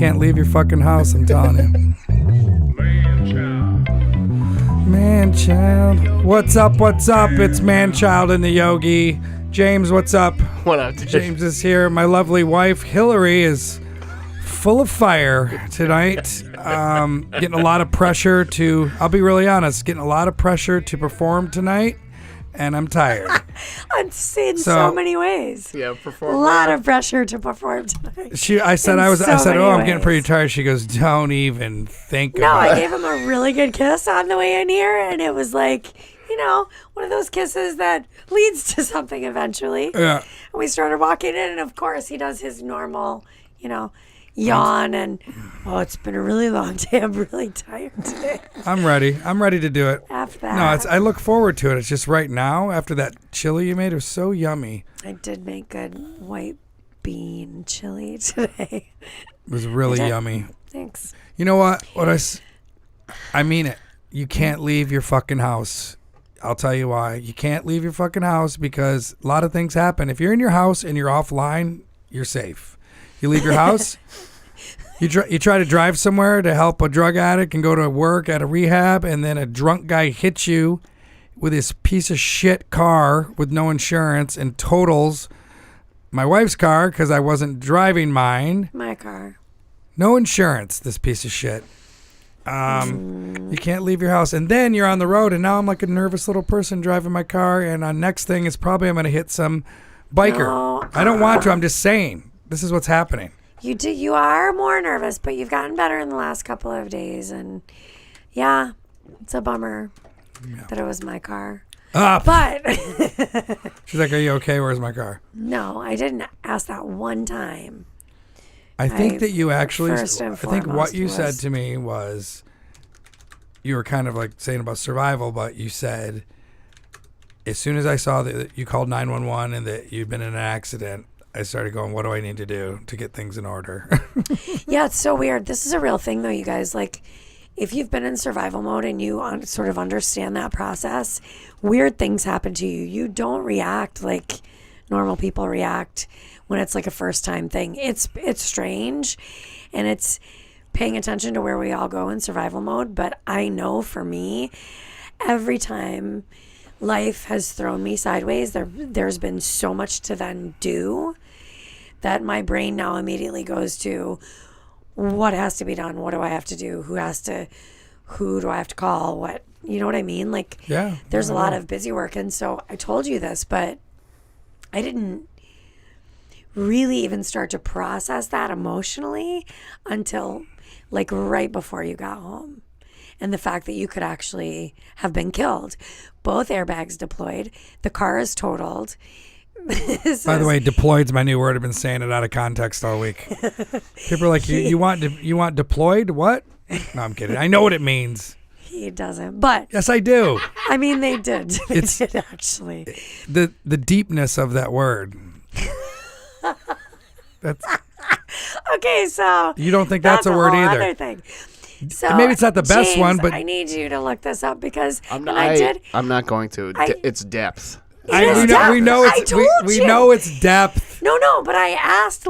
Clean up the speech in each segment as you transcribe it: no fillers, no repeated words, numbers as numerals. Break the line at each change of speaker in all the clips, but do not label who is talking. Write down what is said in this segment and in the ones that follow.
can't leave your fucking house, I'm telling you. Manchild. What's up? It's Manchild and the Yogi. James, what's up?
What up, dude?
James is here. My lovely wife, Hilaire, is full of fire tonight. Getting a lot of pressure to, I'll be really honest, getting a lot of pressure to perform tonight, and I'm tired.
In so many ways.
Yeah, perform.
A lot of pressure to perform tonight.
I said, I'm getting pretty tired. She goes, don't even think about it.
No, I gave him a really good kiss on the way in here, and it was like, one of those kisses that leads to something eventually.
Yeah.
And we started walking in, and of course he does his normal, yawn and, it's been a really long day. I'm really tired today.
I'm ready to do it.
After that.
No, I look forward to it. It's just right now, after that chili you made, it was so yummy.
I did make good white bean chili today.
It was really yummy.
Thanks.
You know what? I mean it. You can't leave your fucking house. I'll tell you why. You can't leave your fucking house because a lot of things happen. If you're in your house and you're offline, you're safe. You leave your house, you try to drive somewhere to help a drug addict and go to work at a rehab, and then a drunk guy hits you with his piece of shit car with no insurance and totals my wife's car because I wasn't driving mine.
My car.
No insurance, this piece of shit. You can't leave your house. And then you're on the road, and now I'm like a nervous little person driving my car, and our next thing is probably I'm going to hit some biker.
No.
I don't want to. I'm just saying. This is what's happening.
You are more nervous, but you've gotten better in the last couple of days, and yeah, it's a bummer that it was my car. But
she's like, "Are you okay? Where's my car?"
No, I didn't ask that one time.
I think that you actually. I think what you
was,
said to me was, you were kind of like saying about survival, but you said, as soon as I saw that you called 911 and that you'd been in an accident, I started going, what do I need to do to get things in order?
Yeah, it's so weird. This is a real thing, though, you guys. Like, if you've been in survival mode and you sort of understand that process, weird things happen to you. You don't react like normal people react when it's like a first-time thing. It's strange, and it's paying attention to where we all go in survival mode. But I know for me, every time life has thrown me sideways, there's been so much to then do that my brain now immediately goes to what has to be done, what do I have to do, who do I have to call, what, you know what I mean? Like,
yeah,
there's a lot of busy work. And so I told you this, but I didn't really even start to process that emotionally until like right before you got home. And the fact that you could actually have been killed. Both airbags deployed. The car is totaled.
By the way, deployed's my new word. I've been saying it out of context all week. People are like, you want deployed? What? No, I'm kidding. I know what it means.
He doesn't, but
yes, I do.
I mean, they did. They did actually.
The deepness of that word. That's
okay. So
you don't think that's a word either?
Other thing. So
maybe it's not the best
James,
one, but
I need you to look this up because
I'm not going to. It's depth.
We know it's depth.
No, but I asked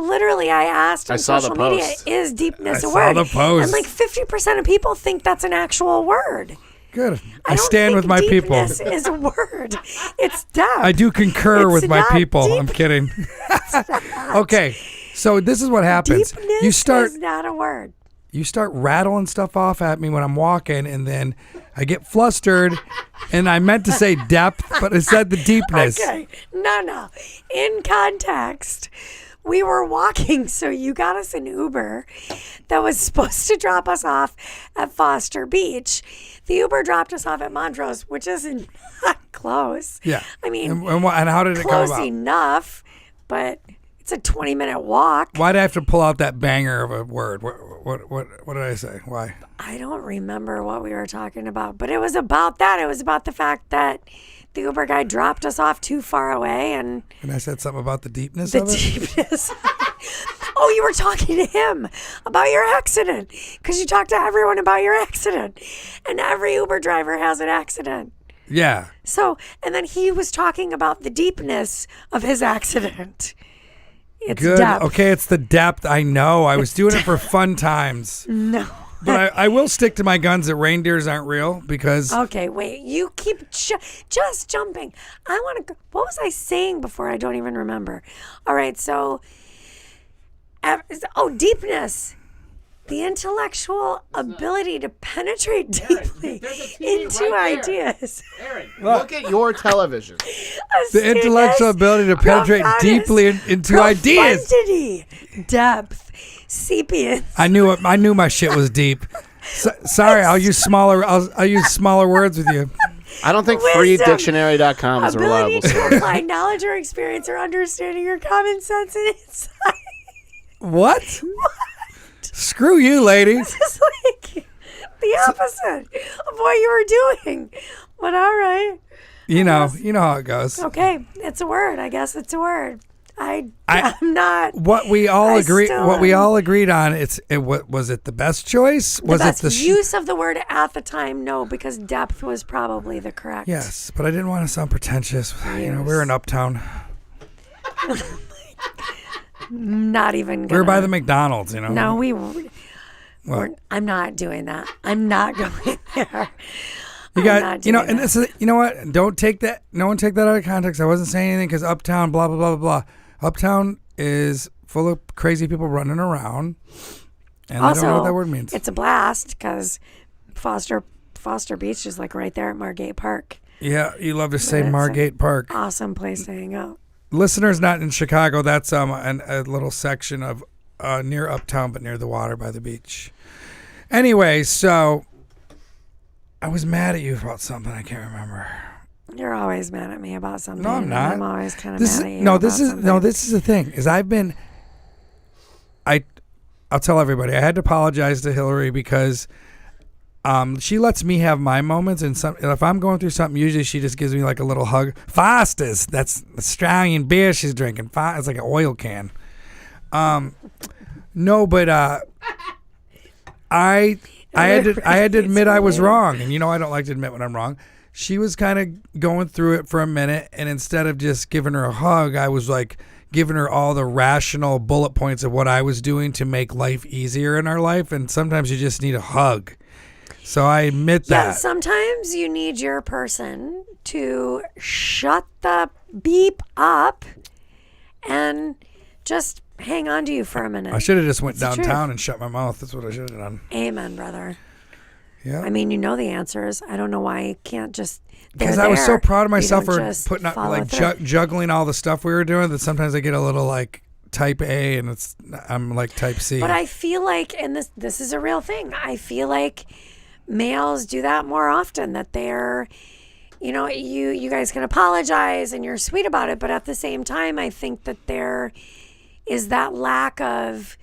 on social media, is deepness a word?
I saw the post.
And like 50% of people think that's an actual word.
Good. I stand with my people.
Deepness is a word. It's depth.
I do concur with my people.
Deep.
I'm kidding. Okay, so this is what happens.
Deepness is not a word.
You start rattling stuff off at me when I'm walking, and then I get flustered, and I meant to say depth, but it said the deepness.
Okay, no. In context, we were walking, so you got us an Uber that was supposed to drop us off at Foster Beach. The Uber dropped us off at Montrose, which isn't close.
Yeah.
I mean,
and how did it come about?
Close enough, but it's a 20-minute walk.
Why did I have to pull out that banger of a word? What did I say? Why?
I don't remember what we were talking about, but it was about that. It was about the fact that the Uber guy dropped us off too far away, and
I said something about the deepness of it?
Deepness. Oh, you were talking to him about your accident because you talked to everyone about your accident, and every Uber driver has an accident.
Yeah.
So, and then he was talking about the deepness of his accident. It's
Good.
depth.
Okay, it's the depth. I know. I was doing it for fun times.
No.
But I will stick to my guns that reindeers aren't real because...
Okay, wait. You keep just jumping. I want to... What was I saying before? I don't even remember. All right, so... deepness. The intellectual ability to penetrate deeply into ideas.
Aaron, look at your television.
The intellectual ability to penetrate deeply into ideas.
Profundity, depth, sapience.
I knew my shit was deep. Sorry, I'll use smaller words with you.
I don't think
Wisdom,
freedictionary.com is a reliable
ability to
source.
apply knowledge or experience or understanding or common sense and insight.
What? Screw you, lady.
This is like the opposite of what you were doing. But all right.
You know how it goes.
Okay, it's a word. I guess it's a word. I'm not.
What we all agreed on. Was it the best choice? Was
The best
it the
use of the word at the time? No, because depth was probably the correct.
Yes, but I didn't want to sound pretentious. You know, we're in Uptown.
Not even.
We're by the McDonald's. You know.
No, I'm not doing that. I'm not going there.
You got, and this is, you know what? Don't take that. No one take that out of context. I wasn't saying anything because Uptown, blah blah blah blah blah. Uptown is full of crazy people running around, and
Also,
I don't know what that word means.
It's a blast because Foster Beach is like right there at Margate Park.
Yeah, you love to say
It's
Margate Park.
Awesome place to hang out.
Listeners not in Chicago, that's a little section of near Uptown, but near the water by the beach. Anyway, so I was mad at you about something. I can't remember.
You're always mad at me about something.
No, I'm not.
I'm always kind of mad at you.
This is the thing. Is I'll tell everybody. I had to apologize to Hilaire because she lets me have my moments, and if I'm going through something, usually she just gives me like a little hug. Foster's, that's Australian beer she's drinking. It's like an oil can. No, but I had to admit I was wrong, and I don't like to admit when I'm wrong. She was kind of going through it for a minute, and instead of just giving her a hug, I was like giving her all the rational bullet points of what I was doing to make life easier in our life, and sometimes you just need a hug. So I admit that.
Yeah, sometimes you need your person to shut the beep up and just hang on to you for a minute.
I should have just went downtown and shut my mouth. That's what I should have done.
Amen, brother.
Yeah.
I mean, you know the answers. I don't know why you can't just.
Because I was so proud of myself for putting out, like juggling all the stuff we were doing that sometimes I get a little like type A and I'm like type C.
But I feel like, and this is a real thing. I feel like males do that more often. That they're, you guys can apologize and you're sweet about it, but at the same time, I think that there is that lack of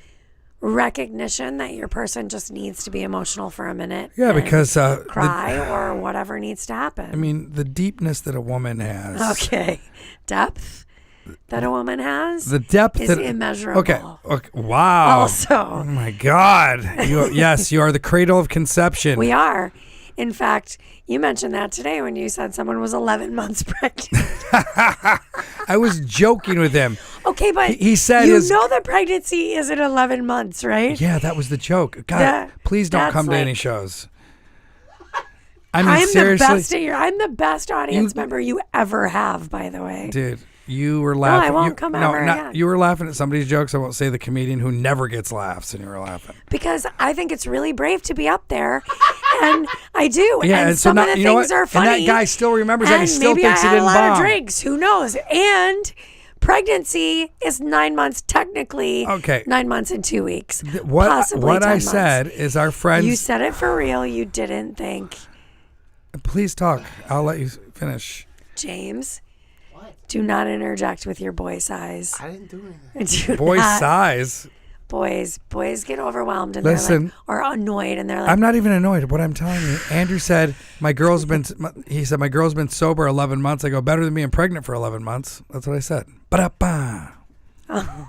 recognition that your person just needs to be emotional for a minute.
Yeah, because
cry or whatever needs to happen.
I mean, the deepness that a woman has.
Okay, depth that a woman has.
The depth
is immeasurable.
Okay. Wow.
Also,
oh my God. Yes, you are the cradle of conception.
We are. In fact, you mentioned that today when you said someone was 11 months pregnant.
I was joking with him.
Okay, but
he said
that pregnancy isn't 11 months, right?
Yeah, that was the joke. God, please don't come to any shows. I mean,
I'm
seriously.
I'm the best audience member you ever have, by the way.
Dude, you were laughing.
No, I won't come ever again.
You were laughing at somebody's jokes. I won't say the comedian who never gets laughs, and you were laughing.
Because I think it's really brave to be up there, and I do.
Yeah,
and some of the things are funny.
And that guy still remembers that. He still
maybe
thinks
I
he didn't
had a lot
bomb.
of drinks. Who knows? And pregnancy is 9 months technically.
Okay.
9 months and 2 weeks.
What
possibly 10
I
months.
said is our friends.
You said it for real. You didn't think.
Please talk. I'll let you finish.
James. Do not interject with your boy size.
I didn't do anything.
Boy size?
Boys get overwhelmed and
Listen,
they're like, or annoyed and they're like.
I'm not even annoyed. What I'm telling you, Andrew said my girl's been sober 11 months. I go, better than being pregnant for 11 months. That's what I said. Ba-da-ba.
Oh,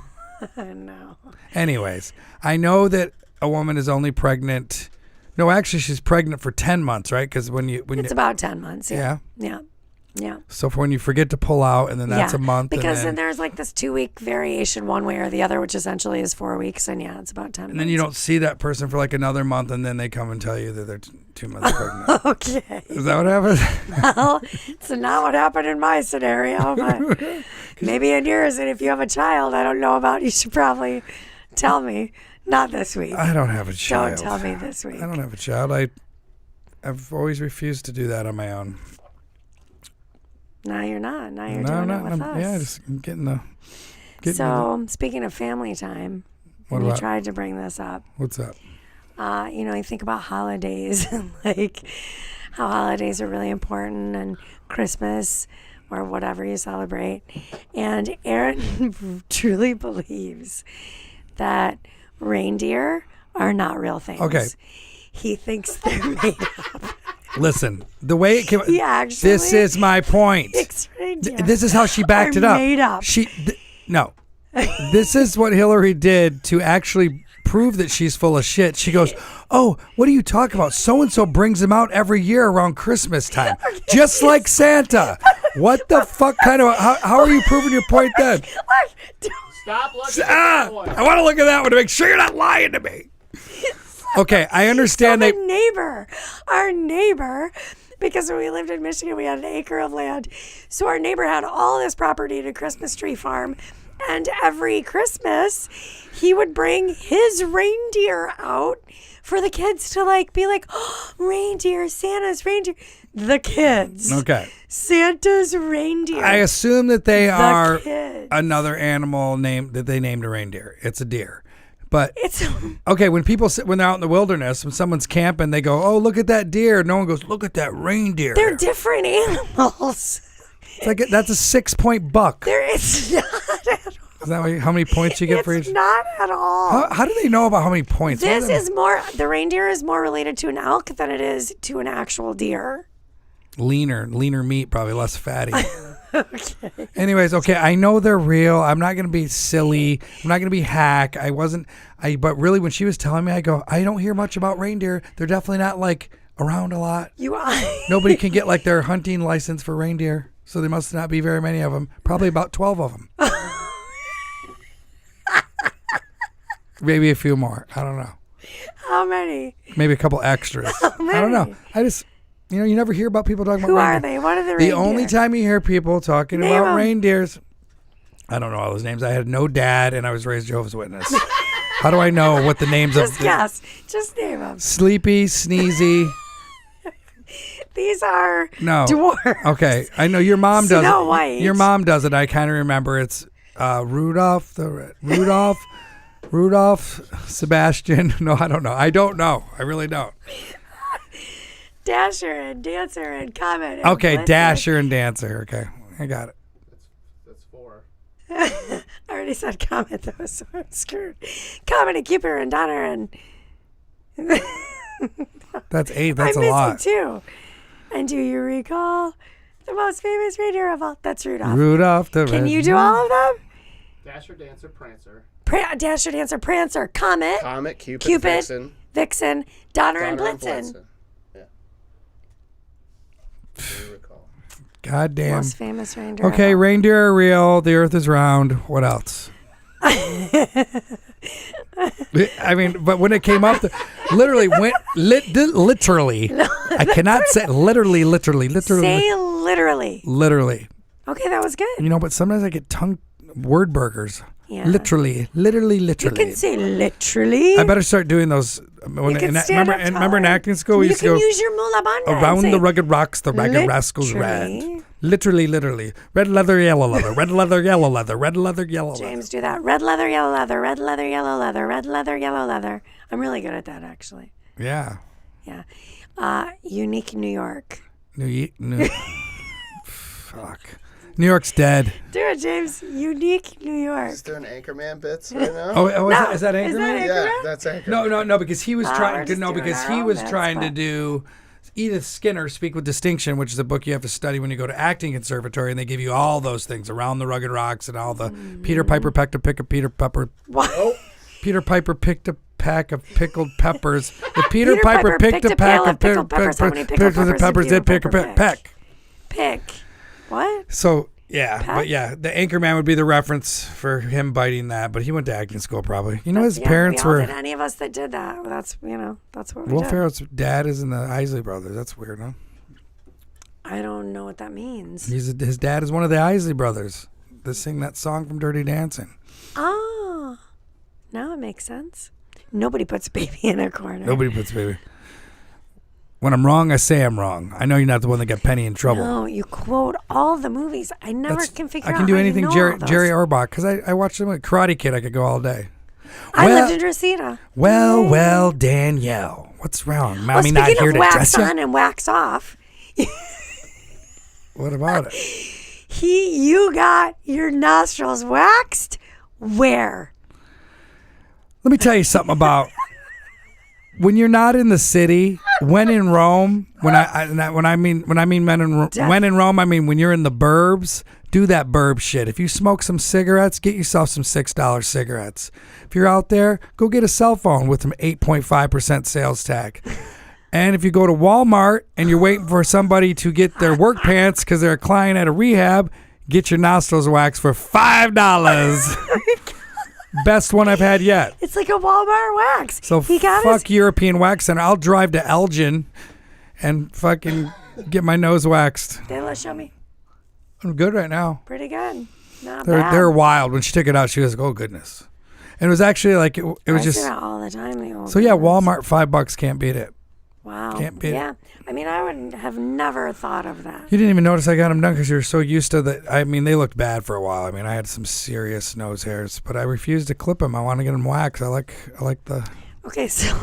no.
Anyways, I know that a woman is only pregnant. No, actually, she's pregnant for 10 months, right? Because when
it's about 10 months. Yeah. Yeah.
So for when you forget to pull out, and then that's a month.
Because
and
then there's like this 2-week variation one way or the other, which essentially is 4 weeks. And it's about 10
And then you don't see that person for like another month, and then they come and tell you that they're 2 months pregnant.
Okay.
Is that what happened?
Well, it's not what happened in my scenario, but maybe in yours. And if you have a child I don't know about, you should probably tell me. Not this week.
I don't have a child.
Don't tell me this week.
I don't have a child. I've always refused to do that on my own.
Now you're not. Now you're doing it with us.
Yeah, just getting the.
So, speaking of family time, you tried to bring this up.
What's up?
You think about holidays and like how holidays are really important and Christmas or whatever you celebrate. And Aaron truly believes that reindeer are not real things.
Okay.
He thinks they're made up.
Listen, the way it came.
He actually
This is my point. This is how she backed it up.
Made up.
No. This is what Hilaire did to actually prove that she's full of shit. She goes, "Oh, what are you talking about? So and so brings them out every year around Christmas time, just like Santa." What the fuck kind of? How are you proving your point then?
Stop looking at that one.
I want to look at that one to make sure you're not lying to me. Okay, I understand
Our neighbor, because when we lived in Michigan, we had an acre of land. So our neighbor had all this property at a Christmas tree farm. And every Christmas, he would bring his reindeer out for the kids to be like, oh, reindeer, Santa's reindeer. The kids.
Okay.
Santa's reindeer.
I assume that they are
kids.
Another animal that they named a reindeer. It's a deer. But
it's
okay, when they're out in the wilderness, when someone's camping, they go, "Oh, look at that deer." No one goes, "Look at that reindeer."
They're different animals.
It's like that's a 6-point buck.
It's not at all.
Is that how many points you get for each?
It's not at all.
How do they know about how many points?
The reindeer is more related to an elk than it is to an actual deer.
Leaner meat, probably less fatty.
Okay.
Anyways, okay, I know they're real. I'm not gonna be silly. I'm not gonna be hack. But really, when she was telling me, I go, I don't hear much about reindeer. They're definitely not around a lot.
You are.
Nobody can get their hunting license for reindeer, so there must not be very many of them. Probably about 12 of them. Maybe a few more. I don't know.
How many?
Maybe a couple extras.
How many?
I don't know. I just. You never hear about people talking about reindeer.
Who are they? What are the reindeer?
The only time you hear people talking about reindeers, I don't know all those names. I had no dad, and I was raised Jehovah's Witness. How do I know what the names of?
Just guess. Just name them.
Sleepy, Sneezy.
These are
dwarfs. Okay, I know your mom does
Snow
it.
White.
Your mom does it. I kind of remember. It's Rudolph, Sebastian. No, I don't know. I don't know. I really don't.
Dasher and Dancer and Comet. And
Okay,
Blitzen.
Dasher and Dancer. Okay, I got it.
That's 4.
I already said Comet though, so I'm screwed. Comet and Cupid and Donner and.
That's 8. That's
I'm
a lot.
missing 2. And do you recall the most famous reindeer of all? That's Rudolph.
Rudolph the
Can
Red-
you do all of them?
Dasher, Dancer, Prancer.
Dasher, Dancer, Prancer, Comet,
Cupid,
Vixen, Donner, and Blitzen.
Yeah. Do you recall?
God damn.
Most famous reindeer.
Okay,
of all.
reindeer are real. The earth is round. What else? I mean, but when it came up, literally, I cannot say literally.
Say literally.
Literally.
Okay, that was good.
But sometimes I get word burgers.
Yeah.
Literally.
You can say literally.
I better start doing those. Remember in acting school, we
you
used to
can
go
use your mula bandha.
around the rugged rocks, the ragged rascals ran. Literally. Red leather, yellow leather. Red leather, yellow leather. Red leather, yellow leather.
James, do that. Red leather, yellow leather. Red leather, yellow leather. Red leather, yellow leather. I'm really good at that, actually.
Yeah.
Yeah. Unique New York.
Fuck. New York's dead.
Do it, James. Unique New York.
Is there an Anchorman bits right now?
Is that Anchorman?
Yeah, that's Anchorman.
No, because he was trying
to
to do Edith Skinner, Speak with Distinction, which is a book you have to study when you go to acting conservatory, and they give you all those things around the rugged rocks and all the Peter Piper picked a Peter Pepper.
What?
Oh.
Peter Piper picked a pack of pickled peppers. If Peter Piper picked a pack of pickled peppers,
how many pickled peppers
did pick a
did Peter
peck.
Pick. What?
So yeah,
Pets?
but yeah, the Anchorman would be the reference for him biting that. But he went to acting school probably. You know, his parents
we all
were.
did. Any of us that did that. That's that's what we
Will
did.
Ferrell's dad is in the Isley Brothers. That's weird, huh?
I don't know what that means.
His dad is one of the Isley Brothers. They sing that song from Dirty Dancing.
Oh, now it makes sense. Nobody puts baby in a corner.
Nobody puts baby. When I'm wrong, I say I'm wrong. I know you're not the one that got Penny in trouble.
No, you quote all the movies. I never can figure out.
I can do
how
anything
you know
Jerry
all those.
Orbach because I watched him like Karate Kid. I could go all day.
I lived in Reseda.
Well, Danielle, what's wrong? Mommy not
speaking
here
of
to
wax
dress
on
you.
and wax off,
What about it?
you got your nostrils waxed. Where?
Let me tell you something about when you're not in the city. When in Rome, when I mean when in Rome, I mean when you're in the burbs. Do that burb shit. If you smoke some cigarettes, get yourself some $6 cigarettes. If you're out there, go get a cell phone with some 8.5% sales tag. And if you go to Walmart and you're waiting for somebody to get their work pants because they're a client at a rehab, get your nostrils waxed for $5. Best one I've had yet.
It's like a Walmart wax.
So fuck European Wax Center. I'll drive to Elgin and fucking get my nose waxed.
Dayla, show me.
I'm good right now.
Pretty good. Not bad.
They're wild. When she took it out, she was like, "Oh goodness," and it was actually like it was
I
just
see that all the time.
so yeah. Walmart $5 can't beat it.
Wow.
Can't beat
it. I mean, I would have never thought of that.
You didn't even notice I got them done because you were so used to that. I mean, they looked bad for a while. I mean, I had some serious nose hairs, but I refused to clip them. I want to get them waxed. I like the.
Okay, so.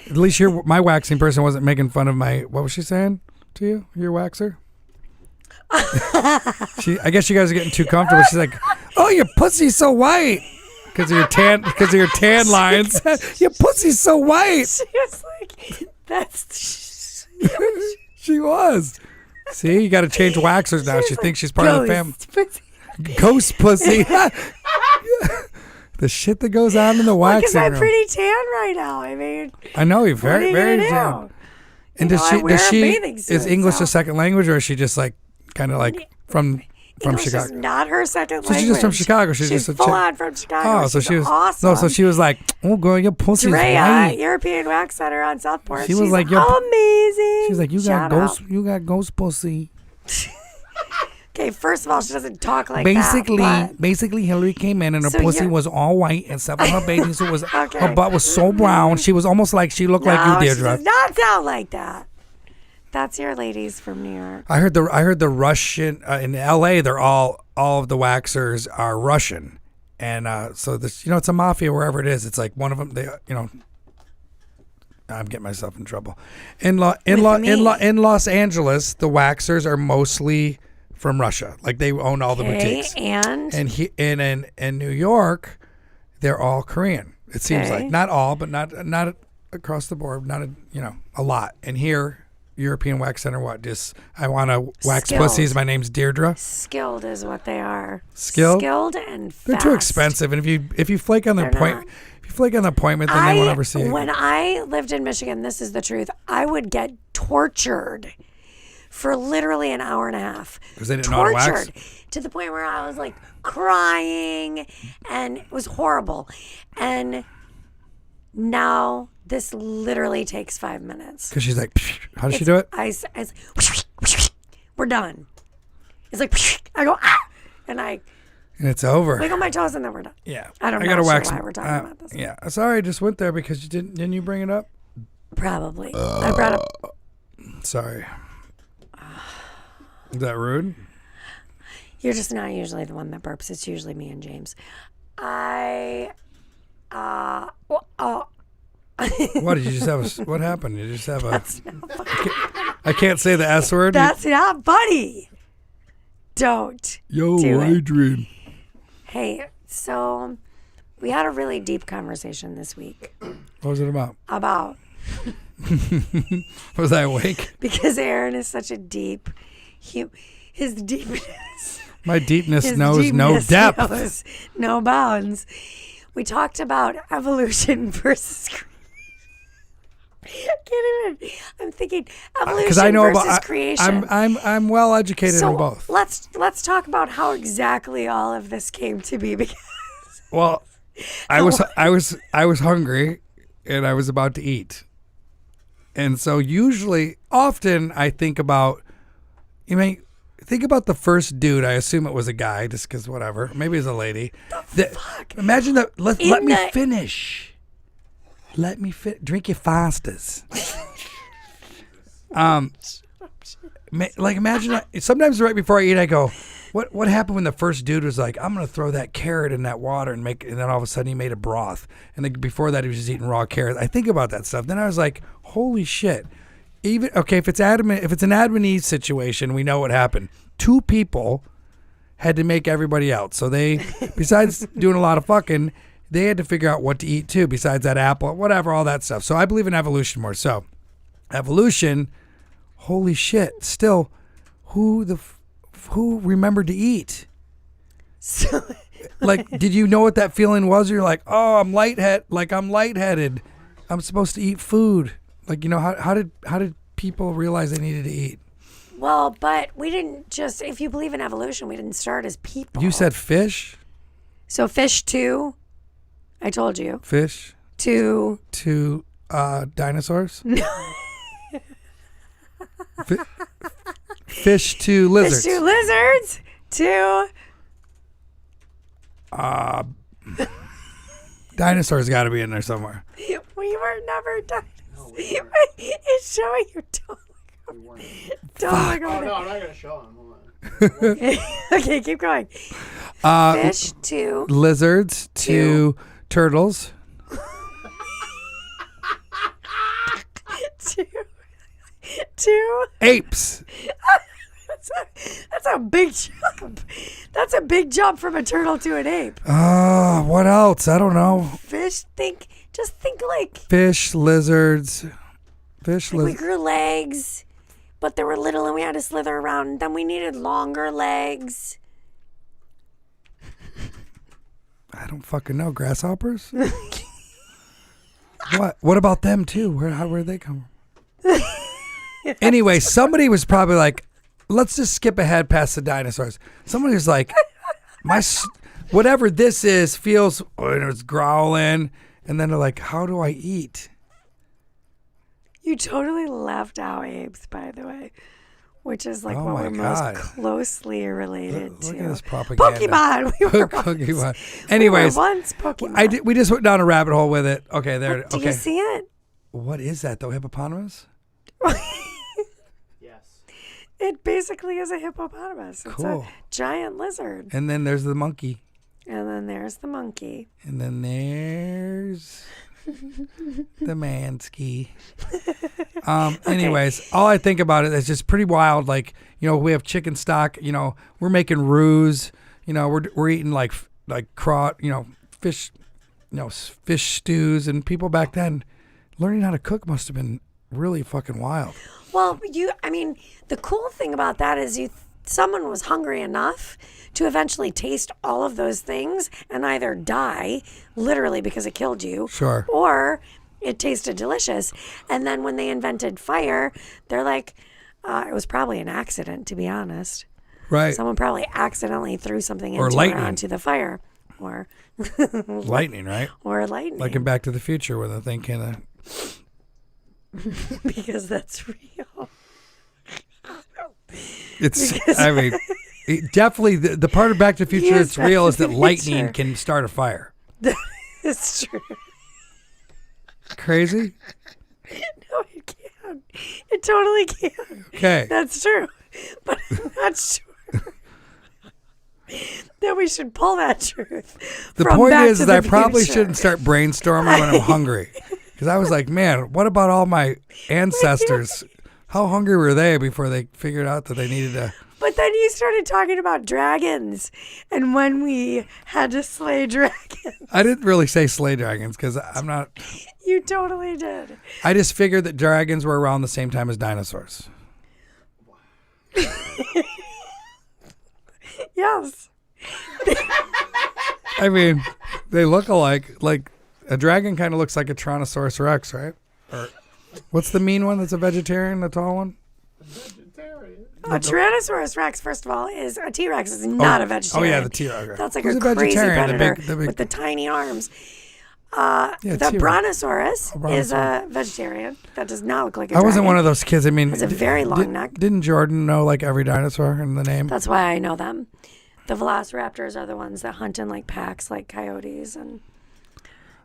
At least my waxing person wasn't making fun of my. What was she saying to you? Your waxer. I guess you guys are getting too comfortable. She's like, "Oh, your pussy's so white because of your tan lines. Your pussy's so white."
She was like, "That's."
She was. See, you got to change waxers now. She thinks she's part of the family. Ghost pussy. The shit that goes on in the waxing
Because I'm
room.
pretty tan right now. I mean,
I know you're very, very tan. And does she is English a second language, or is she just like kind of like from
English
Chicago?
is not her second
So
language.
she's just from Chicago. She's just a
full
chick.
on from Chicago.
Oh, so
She's
she was
awesome.
No, so she was like, "Oh, girl, your pussy's
Drea,
white."
European Wax Center on Southport.
She was
She's
like,
amazing.
She's like, "You
Shout
got
out.
ghost pussy."
Okay, first of all, she doesn't talk like
basically,
that.
Basically, Hillary came in and her
So
pussy
you're-
was all white except for her bathing suit was
Okay.
her butt was so brown. She was almost like she looked like you,
She
Deirdre.
does not sound like that. That's your ladies from New York.
I heard the Russian in L.A. They're all of the waxers are Russian, and so this it's a mafia wherever it is. It's like one of them. They I'm getting myself in trouble. In Los Angeles, the waxers are mostly from Russia. Like they own all the boutiques.
And
in New York, they're all Korean. It seems like not all, but not across the board. Not a lot. And here, European Wax Center. What? Just I want to wax
Skilled.
pussies. My name's Deirdre.
Skilled is what they are.
Skilled
and fast.
They're too expensive. And if you flake on the appointment, then they won't ever see you.
When I lived in Michigan, this is the truth. I would get tortured for literally an hour and a half.
Because they didn't know how to wax?
To the point where I was like crying, and it was horrible. And now this literally takes 5 minutes.
Because she's like, how does she do it?
I we're done. It's like I go and
it's over.
wiggle my toes and then we're done.
Yeah,
I don't know
gotta wax
why we're talking about this.
Yeah, sorry, I just went there because you didn't you bring it up?
Probably. I brought up.
Sorry. Is that rude?
You're just not usually the one that burps. It's usually me and James.
What did you just have? What happened? You just have a. I can't say the S word.
That's not funny. Don't.
Yo,
do it.
Adrian.
Hey, so we had a really deep conversation this week.
What was it about? Was I awake?
Because Aaron is such a deep, his deepness.
My deepness
His
knows no
deepness
depth.
knows no bounds. We talked about evolution versus. can't even. I'm thinking evolution
Because I know
versus
about
creation.
I'm well educated
so
on both.
let's talk about how exactly all of this came to be. Because
Well, I was hungry, and I was about to eat, and so often I think about, think about the first dude. I assume it was a guy, just because whatever. Maybe it's a lady.
fuck?
Imagine that. Let
In
me
the-
finish. Let me drink your fastest. Imagine. Sometimes right before I eat, I go, "What happened when the first dude was like, I'm gonna throw that carrot in that water and then all of a sudden he made a broth, and then before that he was just eating raw carrots." I think about that stuff. Then I was like, "Holy shit!" If it's an Adam and Eve situation, we know what happened. Two people had to make everybody else. So they, besides doing a lot of fucking, they had to figure out what to eat too, besides that apple, whatever, all that stuff. So I believe in evolution more. So evolution, holy shit, still, who remembered to eat?
So,
Like, did you know what that feeling was? You're like, oh, I'm lightheaded. I'm supposed to eat food. Like, how did people realize they needed to eat?
well, but we didn't just. If you believe in evolution, we didn't start as people.
You said fish?
So fish too. I told you.
Fish
To
to dinosaurs? Fish to lizards.
fish to lizards to
Dinosaurs got to be in there somewhere.
we were never done. It's showing you don't look
Oh,
over
no, I'm not going to show him. Hold on.
there. Okay, keep going. Fish to
Lizards to turtles.
to
Apes.
that's a big jump. That's a big jump from a turtle to an ape.
What else? I don't know.
Fish, just think like
Fish, lizards.
we grew legs, but they were little and we had to slither around. Then we needed longer legs.
I don't fucking know. Grasshoppers? What? What about them too? Where'd they come from? Anyway, somebody was probably like, let's just skip ahead past the dinosaurs. Somebody was like, whatever this is feels, it's growling. And then they're like, how do I eat?
You totally left out apes, by the way, which is like
Oh
what
my
we're
God.
most closely related to.
Look at this propaganda.
Pokemon. We were
Pokemon.
once,
Anyways,
we were once Pokemon.
we just went down a rabbit hole with it. Okay, there.
Do
Okay.
you see it?
What is that though? Hippopotamus?
Yes.
It basically is a hippopotamus. It's
Cool.
a giant lizard.
And then there's the monkey.
And then there's the monkey.
And then there's the manski. Anyways, all I think about it is just pretty wild. Like, we have chicken stock, we're making roux, we're eating like craw, fish, fish stews, and people back then learning how to cook must have been really fucking wild.
Well, the cool thing about that is someone was hungry enough to eventually taste all of those things and either die, literally because it killed you,
Sure.
or it tasted delicious. And then when they invented fire, they're like, it was probably an accident, to be honest.
Right.
Someone probably accidentally threw something
Or
into
lightning.
or onto the fire. Or
Lightning, right?
or lightning.
Like in Back to the Future where the thing kind of...
Because that's real.
Definitely the part of Back to the Future
Yes,
that's real
Back
is
to
that
the
lightning
Future.
can start a fire.
It's true.
Crazy?
No, it can. It totally can.
Okay.
That's true. But I'm not sure that we should pull that truth.
The
from
point
Back
is
to
that
the
I probably
Future.
shouldn't start brainstorming when I'm hungry. Because I was like, man, what about all my ancestors? How hungry were they before they figured out that they needed to...
But then you started talking about dragons and when we had to slay dragons.
I didn't really say slay dragons because I'm not...
You totally did.
I just figured that dragons were around the same time as dinosaurs.
Yes.
I mean, they look alike. Like, a dragon kind of looks like a Tyrannosaurus Rex, right? Or What's the mean one that's a vegetarian, the tall one?
Vegetarian.
A Tyrannosaurus Rex, first of all, is a T-Rex. Is not a
Oh,
vegetarian.
yeah, the T-Rex.
That's like
Who's
a
a
crazy
vegetarian?
predator
The big-
with the tiny arms.
Yeah,
The
T-Rex.
Brontosaurus
Oh,
is a vegetarian. That does not look like a
I wasn't
dragon.
one of those kids. I mean,
Has a very long neck.
Didn't Jordan know like every dinosaur in the name?
That's why I know them. The velociraptors are the ones that hunt in like packs, like coyotes, and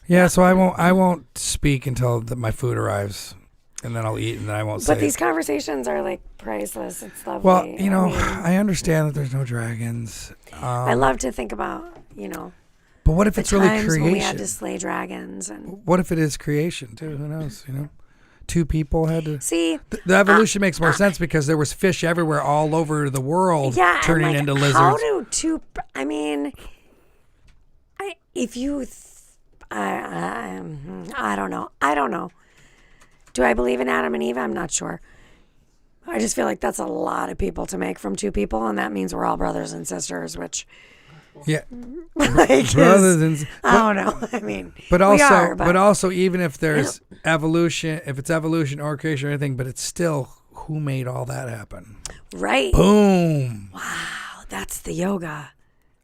Yeah, so I won't speak until my food arrives, and then I'll eat, and then I won't say.
but these conversations are like priceless. It's lovely.
Well, you know,
I mean,
I understand that there's no dragons.
I love to think about
But what if
the
it's really
times when we had
creation?
to slay dragons and
What if it is creation too? Who knows? You know, two people had to.
see.
The evolution makes more sense because there was fish everywhere, all over the world,
Yeah,
turning
and, like,
into lizards.
How do two? I mean, if you, I don't know. I don't know. Do I believe in Adam and Eve? I'm not sure. I just feel like that's a lot of people to make from two people, and that means we're all brothers and sisters, which
Yeah,
like
brothers
is,
and.
I don't know. I mean,
But
we
also,
are,
but also, even if there's evolution, if it's evolution or creation or anything, but it's still who made all that happen.
right.
Boom.
Wow, that's the yoga.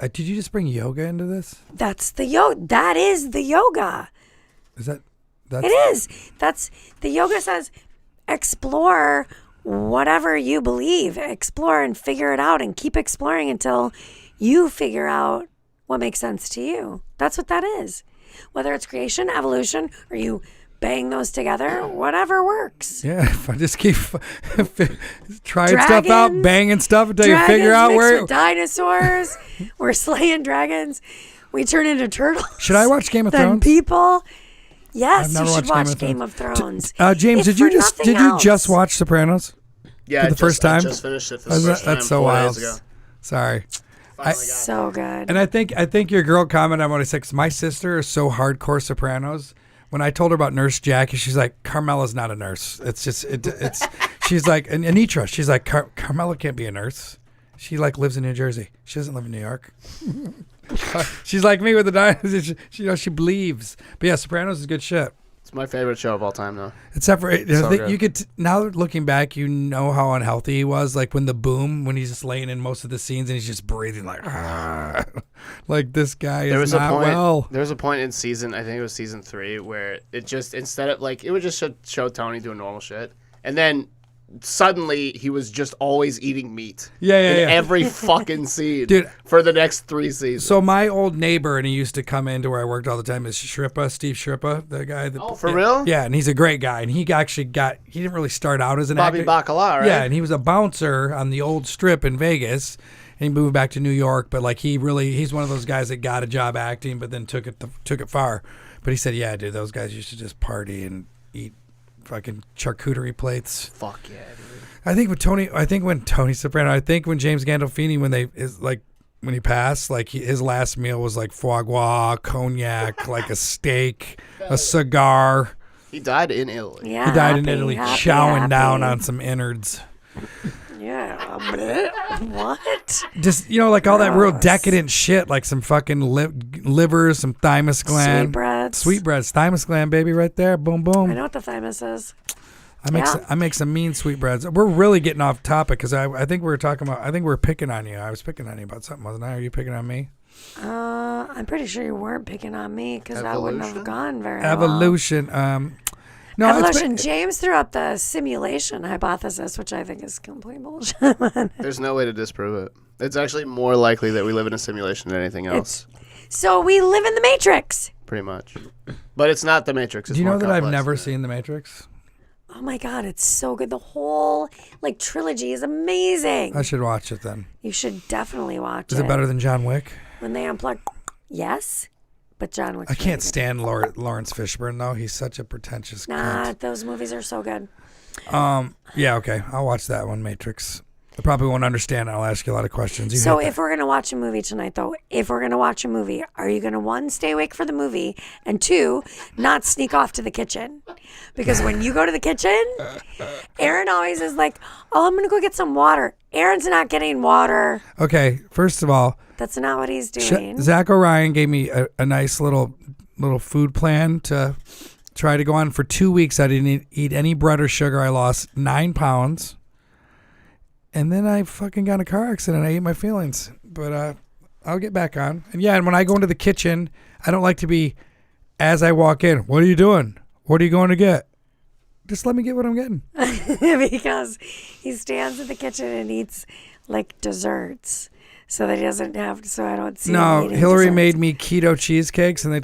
Did you just bring yoga into this?
That's the yoga. That is the yoga.
Is that? That's,
It is. That's the yoga says explore whatever you believe. Explore and figure it out and keep exploring until you figure out what makes sense to you. That's what that is. Whether it's creation, evolution, or you bang those together, whatever works.
Yeah, if I just keep trying stuff out,
Dragons,
banging stuff until you figure out
mixed
where.
with dinosaurs. We're slaying dragons. We turn into turtles.
Should I watch Game of
then
Thrones?
people. Yes,
I've
you
never
should
watched
watch
Game
Game
of
of Thrones.
James,
If
did you
for nothing else.
just watch Sopranos?
Yeah,
For the first time?
I just finished it for the first time.
That's so
4
wild.
days ago.
Sorry.
Finally got
So good.
And I think your girl commented on what I said, 'cause my sister is so hardcore Sopranos. When I told her about Nurse Jackie, she's like, Carmela's not a nurse. It's just, it's, she's like, and Anitra, she's like, Carmela can't be a nurse. She like lives in New Jersey. She doesn't live in New York. She's like me with the dinosaurs. She believes. But yeah, Sopranos is good shit.
It's my favorite show of all time, though.
Except for,
So good.
you could, now looking back, you know how unhealthy he was. Like when he's just laying in most of the scenes and he's just breathing like, like this guy
There
is
was a
not
point.
well.
There was a point in season, I think it was season 3, where it just instead of like it would just show Tony doing normal shit, and then suddenly he was just always eating meat.
Yeah.
in every fucking scene,
Dude.
for the next 3 seasons.
So my old neighbor, and he used to come into where I worked all the time, is Shrippa, Steve Shrippa, the guy that.
Oh, for real?
Yeah, and he's a great guy, and he didn't really start out as an
Bobby
actor.
Bacala, right?
Yeah, and he was a bouncer on the old strip in Vegas, and he moved back to New York. But like he's one of those guys that got a job acting, but then took it far. But he said, yeah, dude, those guys used to just party and eat fucking charcuterie plates.
Fuck yeah, dude.
I think when Tony Soprano, when James Gandolfini, when he passed, like his last meal was like foie gras, cognac, like a steak, a cigar.
He died in Italy.
Yeah,
He died in
happy,
Italy,
happy,
chowing down
happy.
on some innards.
Yeah. bleh. What?
Just, like all that real
Gross.
decadent shit, like some fucking livers, some thymus gland.
Sweetbreads.
Sweetbreads, thymus gland, baby, right there. Boom, boom.
I know what the thymus is.
I make some mean sweetbreads. We're really getting off topic because I think we were picking on you. I was picking on you about something, wasn't I? Are you picking on me?
I'm pretty sure you weren't picking on me because that wouldn't have
Evolution?
gone very
Evolution. No,
well.
it's
Evolution.
been-
James threw up the simulation hypothesis, which I think is complete bullshit.
There's no way to disprove it. It's actually more likely that we live in a simulation than anything else.
So we live in the Matrix.
Pretty much. But it's not the Matrix. It's
Do you know
more
that I've
complex
never
than that.
seen The Matrix?
Oh my God, it's so good. The whole trilogy is amazing.
I should watch it then.
You should definitely watch
Is it better than John Wick?
When they unplug, yes, but John Wick.
I can't stand Lawrence Fishburne though. He's such a pretentious
Nah,
cunt.
those movies are so good.
Yeah, okay. I'll watch that one, Matrix. I probably won't understand. I'll ask you a lot of questions. You
So
hate
if we're gonna watch a movie tonight, though, are you gonna 1, stay awake for the movie, and 2, not sneak off to the kitchen? Because when you go to the kitchen, Aaron always is like, "Oh, I'm gonna go get some water." Aaron's not getting water.
that. Okay, first of all,
That's not what he's doing.
Zach O'Ryan gave me a nice little food plan to Tried to go on for 2 weeks. I didn't eat any bread or sugar. I lost 9 pounds. And then I fucking got in a car accident. I ate my feelings. But I'll get back on. And yeah, and when I go into the kitchen, I don't like to be, as I walk in, what are you doing? What are you going to get? Just let me get what I'm getting.
Because he stands in the kitchen and eats like desserts. So that he doesn't have, so I don't see him eating
Hilaire
desserts.
made me keto cheesecakes, and they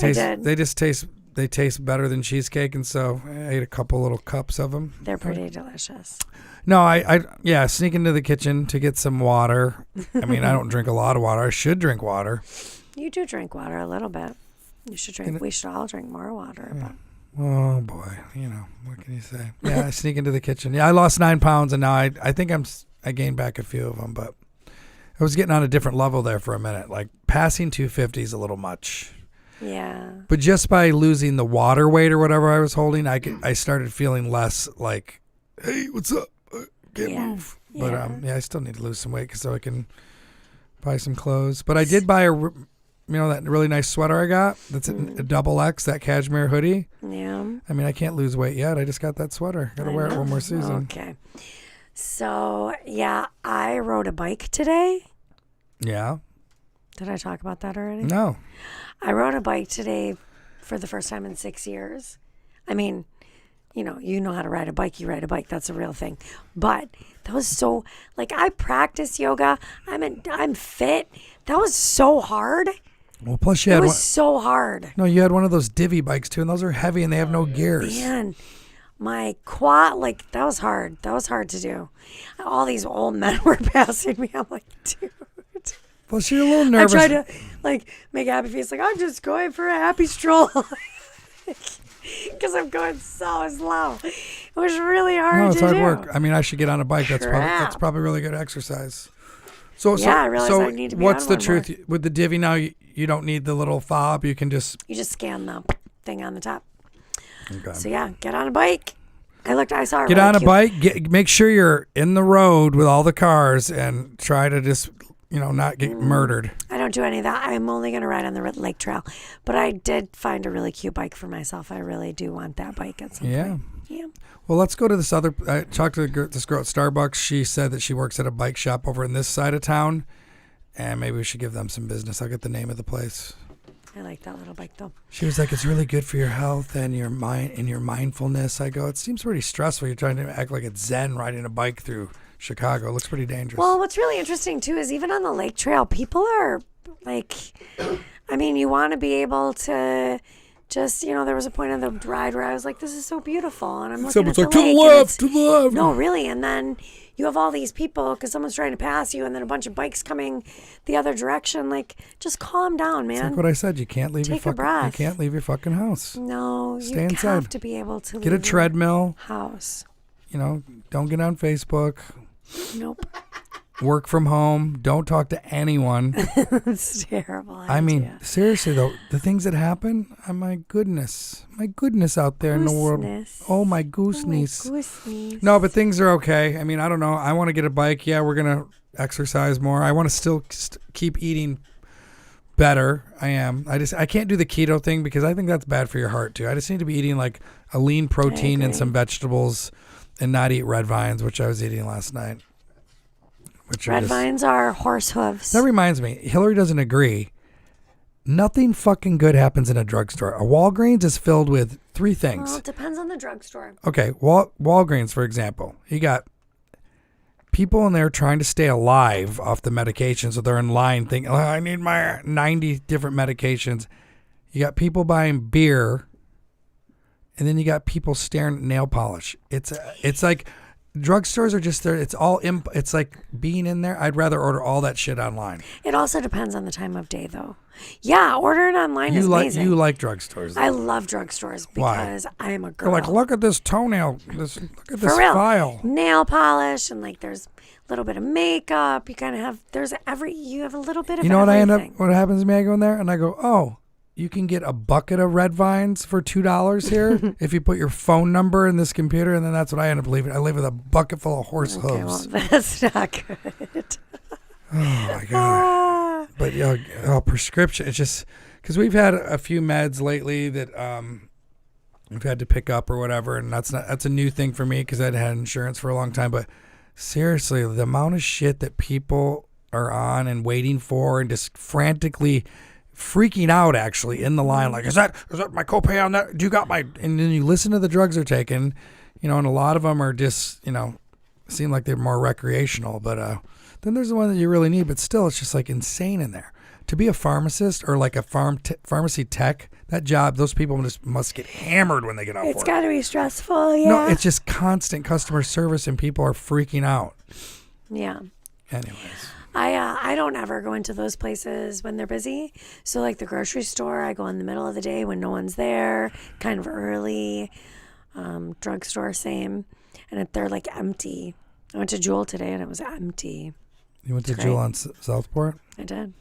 taste better than cheesecake, and so I ate a couple little cups of them.
They're pretty delicious.
No, I sneak into the kitchen to get some water. I mean, I don't drink a lot of water. I should drink water.
You do drink water a little bit. You should drink. We should all drink more water.
Yeah. Oh boy, what can you say? Yeah, I sneak into the kitchen. Yeah, I lost 9 pounds, and now I think I gained back a few of them, but I was getting on a different level there for a minute. Like passing 250 is a little much.
Yeah.
But just by losing the water weight or whatever I was holding, I started feeling less like, hey, what's up? Can't move. But I still need to lose some weight so I can buy some clothes. But I did buy that really nice sweater I got. That's a double X, that cashmere hoodie.
Yeah.
I mean, I can't lose weight yet. I just got that sweater. Got to wear it one more season.
Okay. So, yeah, I rode a bike today.
Yeah.
Did I talk about that already?
No.
I rode a bike today for the first time in 6 years. I mean, you know how to ride a bike, you ride a bike. That's a real thing. But that was so, I practice yoga. I'm fit. That was so hard.
Well, plus it
was so hard.
No, you had one of those divvy bikes too, and those are heavy and they have no gears.
Man, my quad, that was hard. That was hard to do. All these old men were passing me. I'm like, dude.
Plus you're a little nervous.
I tried to make a happy face. I'm just going for a happy stroll. Because I'm going so slow. It was really hard to do.
No, it's hard work. I mean, I should get on a bike. That's probably really good exercise.
I realize I need to be
what's
on
the
one
truth?
more.
With the divvy now, you don't need the little fob. You can just...
You just scan the thing on the top.
Okay.
So, yeah, get on a bike. I saw a
Get
really
on a
cute-
bike. Make sure you're in the road with all the cars and try to just... not get murdered.
I don't do any of that. I'm only going to ride on the lake trail. But I did find a really cute bike for myself. I really do want that bike at some point. Yeah.
Well, let's go to this other... I talked to this girl at Starbucks. She said that she works at a bike shop over in this side of town. And maybe we should give them some business. I'll get the name of the place.
I like that little bike, though.
She was like, it's really good for your health and your mind and your mindfulness. I go, it seems pretty stressful. You're trying to act like it's zen riding a bike through Chicago. It looks pretty dangerous.
Well, what's really interesting, too, is even on the lake trail, people are you want to be able to just, there was a point on the ride where I was like, this is so beautiful. And I'm looking at the lake.
To the left.
No, really. And then you have all these people because someone's trying to pass you and then a bunch of bikes coming the other direction. Just calm down, man.
It's like what I said. You can't leave
Take a breath.
You can't leave your fucking house.
No,
Stay
you
inside.
have to be able to
Get a treadmill.
House.
Don't get on Facebook.
Nope.
Work from home. Don't talk to anyone.
It's terrible.
I mean, seriously though, the things that happen, my goodness out there in the world. Oh my gooseness. No, but things are okay. I mean, I don't know. I want to get a bike. Yeah, we're gonna exercise more. I want to still keep eating better. I am. I can't do the keto thing because I think that's bad for your heart too. I just need to be eating like a lean protein and some vegetables, and not eat red vines, which I was eating last night.
Red vines are horse hooves.
That reminds me, Hilaire doesn't agree. Nothing fucking good happens in a drugstore. A Walgreens is filled with 3 things.
Well, it depends on the drugstore.
Okay, Walgreens, for example. You got people in there trying to stay alive off the medication, so they're in line thinking, I need my 90 different medications. You got people buying beer, and then you got people staring at nail polish. It's like... Drugstores are just there. It's all it's like being in there. I'd rather order all that shit online.
It also depends on the time of day, though. Yeah, ordering online is amazing.
You like drugstores, though.
I love drugstores because I am a girl.
You're like, look at this toenail. Look at this
For real.
file.
Nail polish and there's a little bit of makeup. You kind of have you have a little bit of everything.
What happens to me? I go in there and I go, oh, you can get a bucket of red vines for $2 here if you put your phone number in this computer, and then that's what I end up leaving. I live with a bucket full of horse hooves.
Well, that's not good.
Oh my god! But prescription. It's just because we've had a few meds lately that I've had to pick up or whatever, and that's a new thing for me because I'd had insurance for a long time. But seriously, the amount of shit that people are on and waiting for and just frantically freaking out actually in the line, like, is that my copay on that? Do you got my? And then you listen to the drugs they're taking, and a lot of them are just, seem like they're more recreational. But then there's the one that you really need, but still, it's just like insane in there. To be a pharmacist or like a pharmacy tech, that job, those people must get hammered when they get out.
It's got to be stressful. Yeah.
No, it's just constant customer service, and people are freaking out.
Yeah.
Anyways.
I don't ever go into those places when they're busy. So like the grocery store, I go in the middle of the day when no one's there, kind of early. Drugstore, same. And if they're like empty. I went to Jewel today and it was empty.
You went to Jewel on Southport?
I did.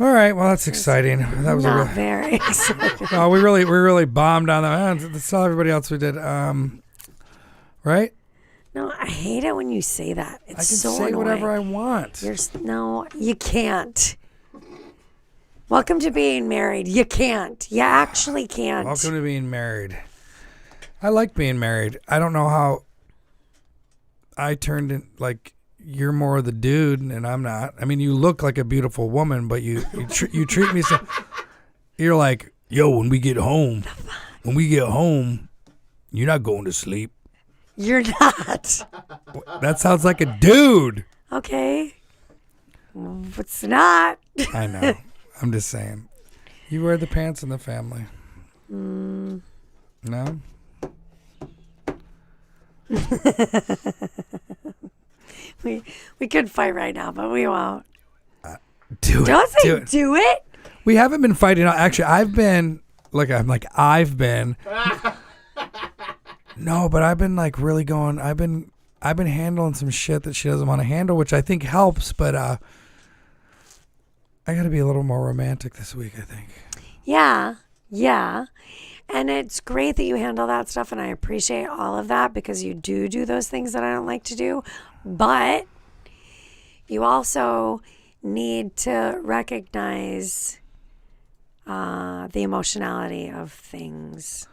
All right, well that's exciting. That was
not very exciting.
No, we really bombed on that. That's all everybody else we did. Right?
No, I hate it when you say that. It's so annoying.
I can say whatever I want.
No, you can't. Welcome to being married. You can't. You actually can't.
Welcome to being married. I like being married. I don't know how I turned in, like, you're more the dude and I'm not. I mean, you look like a beautiful woman, but you treat me so. You're like, yo, when we get home, you're not going to sleep.
You're not.
That sounds like a dude.
Okay. It's not.
I know. I'm just saying. You wear the pants in the family. No?
We could fight right now, but we won't.
Do it.
Don't say do it.
We haven't been fighting. Actually, I've been. No, but I've been like really going. I've been handling some shit that she doesn't want to handle, which I think helps. But I got to be a little more romantic this week, I think.
Yeah. And it's great that you handle that stuff, and I appreciate all of that because you do those things that I don't like to do. But you also need to recognize the emotionality of things.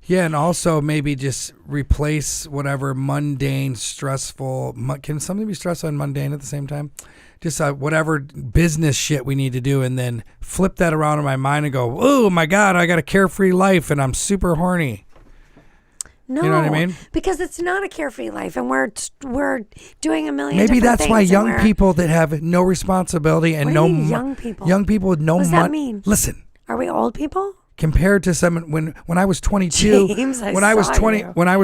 Yeah, and also maybe just replace whatever mundane, stressful. Can something be stressful and mundane at the same time? Just whatever business shit we need to do, and then flip that around in my mind and go, oh my God, I got a carefree life and I'm super horny.
No,
you know what I mean?
Because it's not a carefree life, and we're doing a million.
Maybe
different
that's
things,
why young people that have no responsibility and
what do you mean, young people
with no
money. What does that mean?
Listen,
are we old people?
Compared to someone when I was 22,
James,
when I was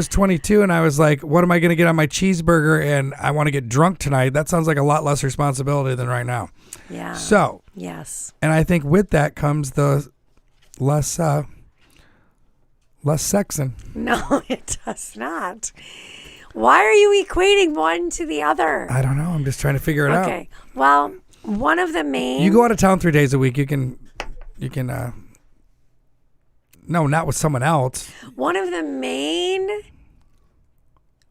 22 and I was like, what am I going to get on my cheeseburger and I want to get drunk tonight? That sounds like a lot less responsibility than right now.
Yeah.
So,
yes.
And I think with that comes the less sexing.
No, it does not. Why are you equating one to the other?
I don't know. I'm just trying to figure it out.
Okay. Well, one of the main.
You go out of town 3 days a week. You can. No, not with someone else.
One of the main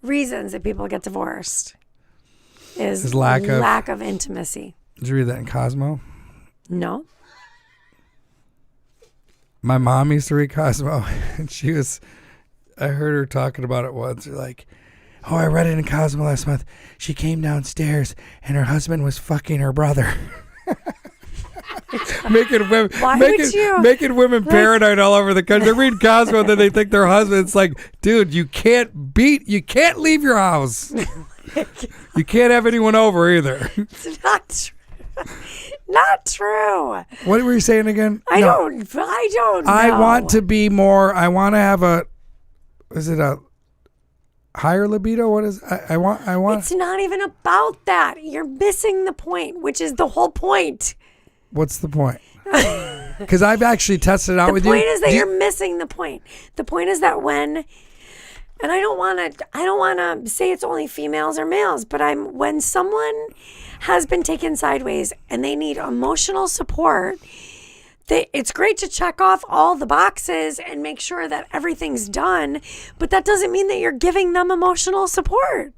reasons that people get divorced is lack of intimacy.
Did you read that in Cosmo?
No.
My mom used to read Cosmo, and I heard her talking about it once. Like, oh, I read it in Cosmo last month. She came downstairs, and her husband was fucking her brother. making women paranoid all over the country. They read Cosmo and then they think their husband's like, dude, you can't leave your house. You can't have anyone over either.
It's not true. Not true.
What were you saying again?
I don't know.
I want to be more. I want to have is it a higher libido? What is I want?
It's not even about that. You're missing the point, which is the whole point.
What's the point? Because I've actually tested it out with you.
The point is that you're missing the point. The point is that and I don't want to say it's only females or males, but when someone has been taken sideways and they need emotional support, it's great to check off all the boxes and make sure that everything's done, but that doesn't mean that you're giving them emotional support.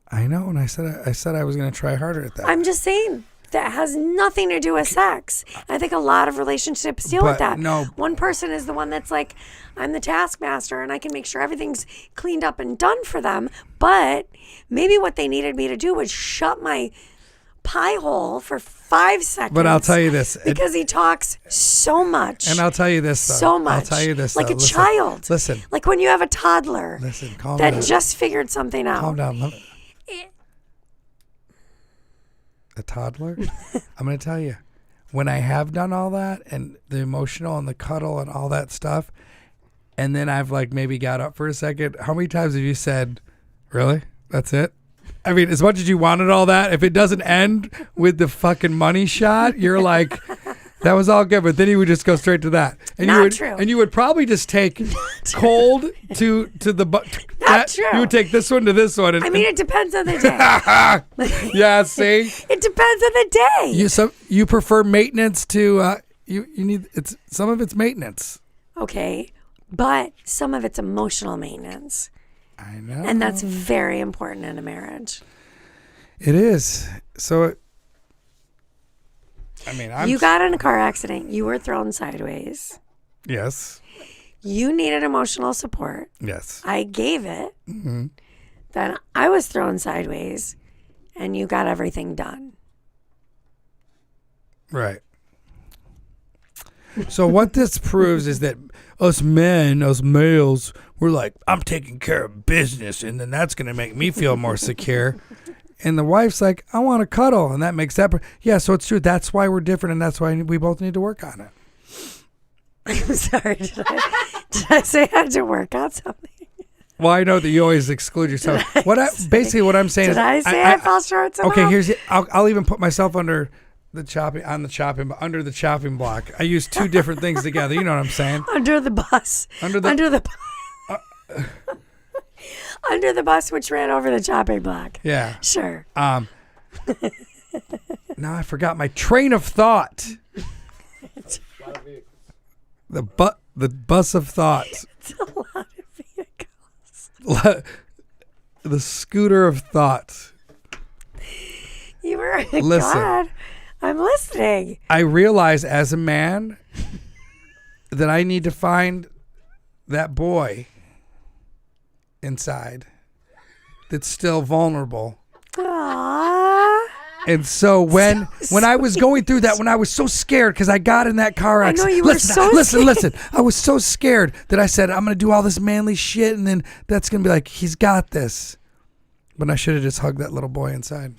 I know, and I said I was going to try harder at that.
I'm just saying. that has nothing to do with sex. I think a lot of relationships deal with that.
No.
One person is the one that's like, I'm the taskmaster and I can make sure everything's cleaned up and done for them. But maybe what they needed me to do was shut my pie hole for 5 seconds.
But I'll tell you this.
Because he talks so much.
And I'll tell you this, though.
So much.
I'll tell you this,
like
though.
a child.
Listen.
Like when you have a toddler.
Listen, calm
that
down.
just figured something out.
Calm down. A toddler? I'm going to tell you. When I have done all that and the emotional and the cuddle and all that stuff, and then I've like maybe got up for a second, how many times have you said, really? That's it? I mean, as much as you wanted all that, if it doesn't end with the fucking money shot, you're like, that was all good. But then you would just go straight to that. And
Not
you would,
true.
And you would probably just take cold to the
Not true.
You would take this one to this one. And,
I mean, it depends on the day.
yeah, see?
It depends on the day.
You prefer maintenance to you need some of it's maintenance.
Okay, but some of it's emotional maintenance.
I know.
And that's very important in a marriage.
It is. So I mean,
You got in a car accident. You were thrown sideways.
Yes.
You needed emotional support.
Yes.
I gave it.
Mm-hmm.
Then I was thrown sideways, and you got everything done.
Right. So what this proves is that us males, we're like, I'm taking care of business, and then that's going to make me feel more secure. And the wife's like, I want to cuddle, and that makes that. Yeah, so it's true. That's why we're different, and that's why we both need to work on it.
I'm sorry. Did I say I had to work on something?
Well, I know that you always exclude yourself. What I'm saying is,
Did I say I fell short somehow?
Okay, I'll even put myself under the chopping block. I use two different things together. You know what I'm saying?
Under the bus. Under the bus, which ran over the chopping block.
Yeah.
Sure.
Now I forgot my train of thought. The bus of thought.
It's a lot of vehicles.
The scooter of thought.
You were
Listen.
God. I'm listening.
I realize as a man that I need to find that boy inside that's still vulnerable.
Aww.
And so when I was going through that, when I was so scared because I got in that car accident.
I know you were
Listen. I was so scared that I said, I'm going to do all this manly shit, and then that's going to be like, he's got this. But I should have just hugged that little boy inside.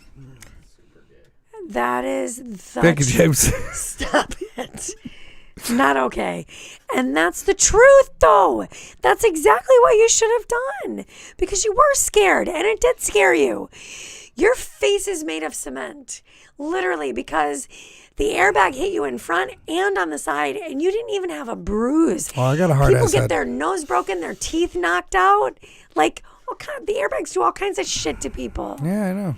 That is the
Thank you, James.
Stop it. Not okay. And that's the truth, though. That's exactly what you should have done. Because you were scared, and it did scare you. Your face is made of cement. Literally, because the airbag hit you in front and on the side, and you didn't even have a bruise.
Oh, I got a hard
People
ass
get
head.
their nose broken, their teeth knocked out. Like, the airbags do all kinds of shit to people.
Yeah, I know.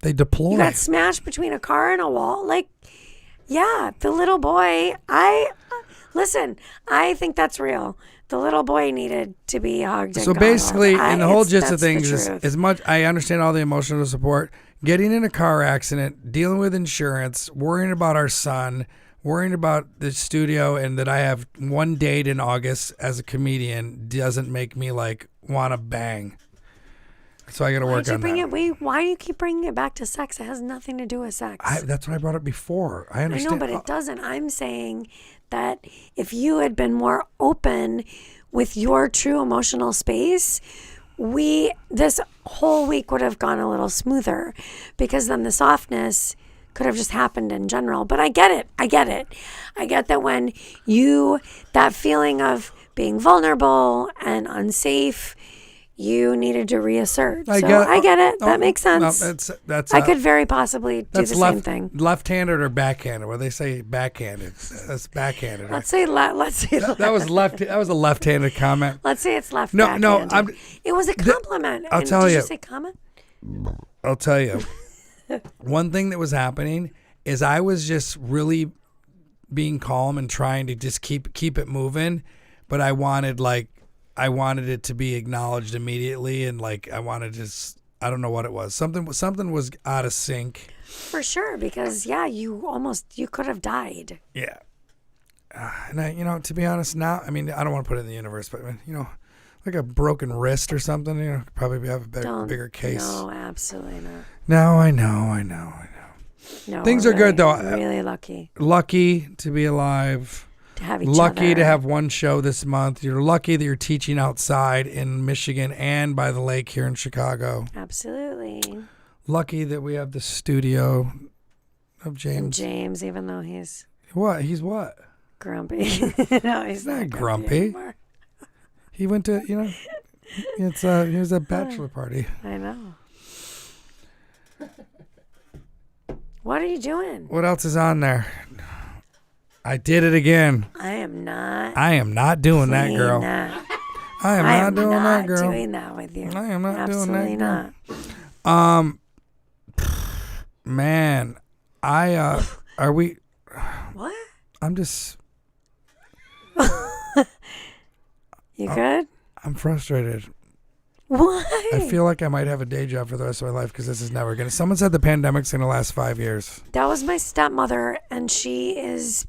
They deploy.
You got smashed between a car and a wall. Like, yeah, the little boy, listen, I think that's real. The little boy needed to be hugged and
So
coddled.
basically, in the whole gist of
that's the
things, is
truth.
as much I understand all the emotional support, getting in a car accident, dealing with insurance, worrying about our son, worrying about the studio, and that I have one date in August as a comedian doesn't make me like want to bang. So I got to work on that.
Why do you keep bringing it back to sex? It has nothing to do with sex.
That's what I brought up before. I
I
understand.
know, but it doesn't. I'm saying that if you had been more open with your true emotional space, this whole week would have gone a little smoother, because then the softness could have just happened in general. But I get it. I get that when that feeling of being vulnerable and unsafe, you needed to reassert. I get it. That makes sense.
No, that's
I could very possibly do the same thing.
Left-handed or backhanded? Well, they say backhanded. That's backhanded. Right?
Let's say
That was left. That was a left-handed comment.
Let's say it's left.
No,
backhanded. It was a compliment.
I'll tell
Did
you.
you say comment?
I'll tell you. One thing that was happening is I was just really being calm and trying to just keep it moving, but I wanted it to be acknowledged immediately, and like I wanted I don't know what it was. Something was out of sync.
For sure, because you could have died.
Yeah. And I, to be honest, now, I mean, I don't want to put it in the universe, but like a broken wrist or something, could probably have a bigger case.
No, absolutely not.
No, I know.
No,
Things
we're
are good, though.
Really lucky
Lucky to be alive.
to have each
Lucky
other.
to have one show this month. You're lucky that you're teaching outside in Michigan and by the lake here in Chicago.
Absolutely.
Lucky that we have the studio of James.
And James, even though he's
What? He's what?
grumpy. No, he's not
grumpy.
anymore.
He went to, he was a bachelor party.
I know. What are you doing?
What else is on there? I did it again.
I am not.
I am not doing that, girl.
That.
I am not doing that, girl.
Doing that with you.
I am not
Absolutely
doing that.
not.
Man, are we?
What?
I'm just.
You good?
I'm frustrated.
What?
I feel like I might have a day job for the rest of my life because this is never gonna. Someone said the pandemic's gonna last 5 years.
That was my stepmother, and she is,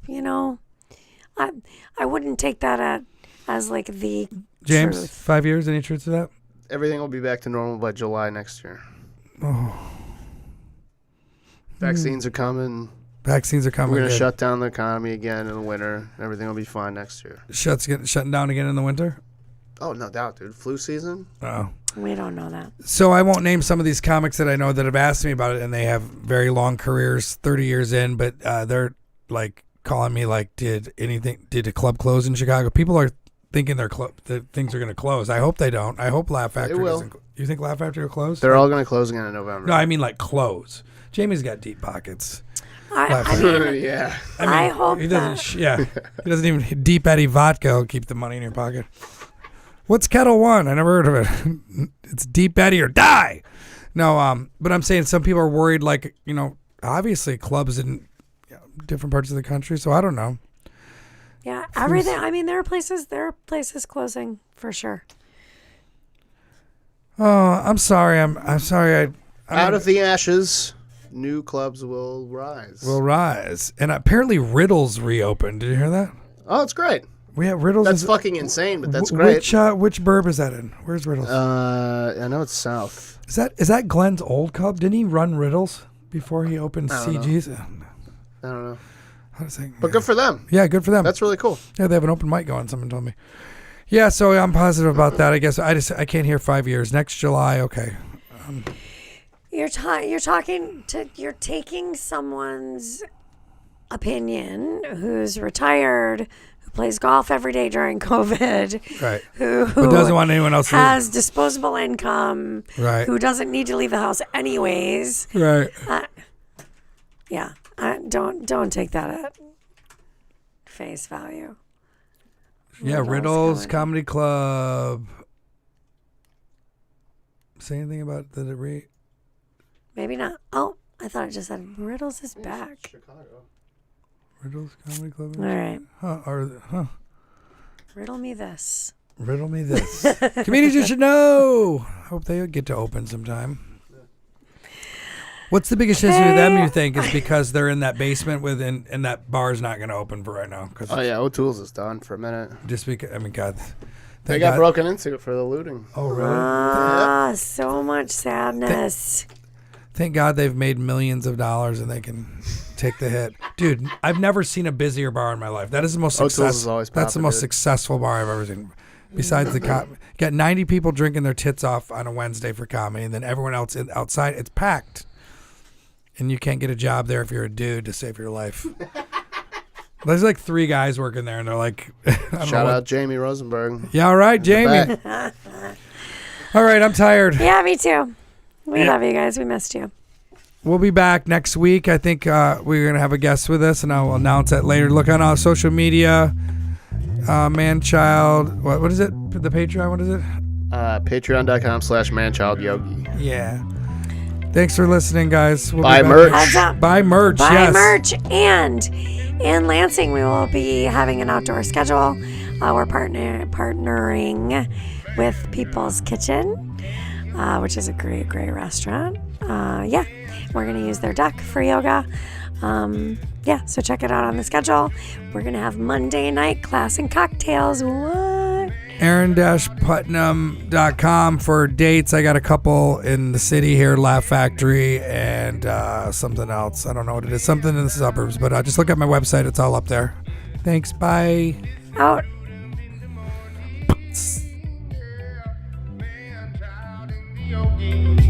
I wouldn't take that as like the
James,
truth.
5 years. Any truth to that?
Everything will be back to normal by July next year.
Oh,
Vaccines are coming.
vaccines are coming.
We're going to
good.
shut down the economy again in the winter. Everything will be fine next year.
Shutting down again in the winter.
Oh, no doubt, dude. Flu season?
Oh.
We don't know that.
So I won't name some of these comics that I know that have asked me about it, and they have very long careers, 30 years in, but they're like calling me like, did a club close in Chicago? People are thinking that things are going to close. I hope they don't. I hope Laugh Factory
will.
doesn't. You think Laugh Factory will close?
They're all going to close again in November.
No, I mean like close. Jamie's got deep pockets.
I mean,
Yeah.
I hope
he doesn't. He doesn't even Deep Eddy vodka will keep the money in your pocket. What's Kettle One? I never heard of it. It's Deep Eddy or die. No, but I'm saying some people are worried. Like obviously clubs in different parts of the country. So I don't know.
yeah, everything. I mean, there are places closing for sure.
Oh, I'm sorry. I'm sorry.
Out of the ashes, new clubs will rise.
Will rise, and apparently Riddle's reopened. Did you hear that?
Oh, it's great.
We have Riddle's.
That's fucking insane, but that's great.
Which burb is that in? Where's Riddle's?
I know it's south.
Is that Glenn's old club? Didn't he run Riddle's before he opened
I don't
CG's?
I don't know.
How to say?
But good for them.
Yeah, good for them.
That's really cool.
Yeah, they have an open mic going. Someone told me. Yeah, so I'm positive about that. I guess I can't hear 5 years. Next July, okay.
You're taking someone's opinion who's retired, who plays golf every day during COVID,
Right.
who
But doesn't want anyone else to
has disposable income,
Right.
who doesn't need to leave the house anyways.
Right.
Yeah, don't take that at face value.
Yeah,
Riddle's
Riddle's
going.
Comedy Club. Say anything about the
Maybe not. Oh, I thought it just said Riddle's is back.
Chicago.
Riddle's Comedy Club?
All right. Riddle me this.
Riddle me this. Comedians you should know. Hope they get to open sometime. What's the biggest issue with them, you think, is because they're in that basement and that bar's not going to open for right now? Cause
Oh, yeah. O'Toole's is done for a minute.
just because, I mean, God.
They got broken into for the looting.
Oh, really?
Ah, so much sadness.
Thank God they've made millions of dollars and they can take the hit. Dude, I've never seen a busier bar in my life. That is the most
O'Toole's is
successful.
always
That's the
popping,
most
dude.
successful bar I've ever seen. Besides the got 90 people drinking their tits off on a Wednesday for comedy, and then everyone else outside. It's packed, and you can't get a job there if you're a dude to save your life. There's like 3 guys working there, and they're like,
Shout out Jamie Rosenberg.
Yeah, all right, Jamie. All right, I'm tired.
Yeah, me too. We love you guys. We missed you.
We'll be back next week. I think we're going to have a guest with us, and I'll announce that later. Look on our social media. Manchild. What is it? The Patreon? What is it?
Patreon.com/Manchild Yogi.
Yeah. Thanks for listening, guys. We'll
Buy
be back
merch.
Heads up.
Buy merch.
Buy
Yes.
merch. And in Lansing, we will be having an outdoor schedule. We're partnering with People's Kitchen, which is a great restaurant. Yeah. We're going to use their deck for yoga. Yeah, so check it out on the schedule. We're going to have Monday night class and cocktails. What?
Aaron-Putnam.com for dates. I got a couple in the city here, Laugh Factory, and something else. I don't know what it is. Something in the suburbs, but just look at my website. It's all up there. Thanks. Bye.
Out.
Yogi.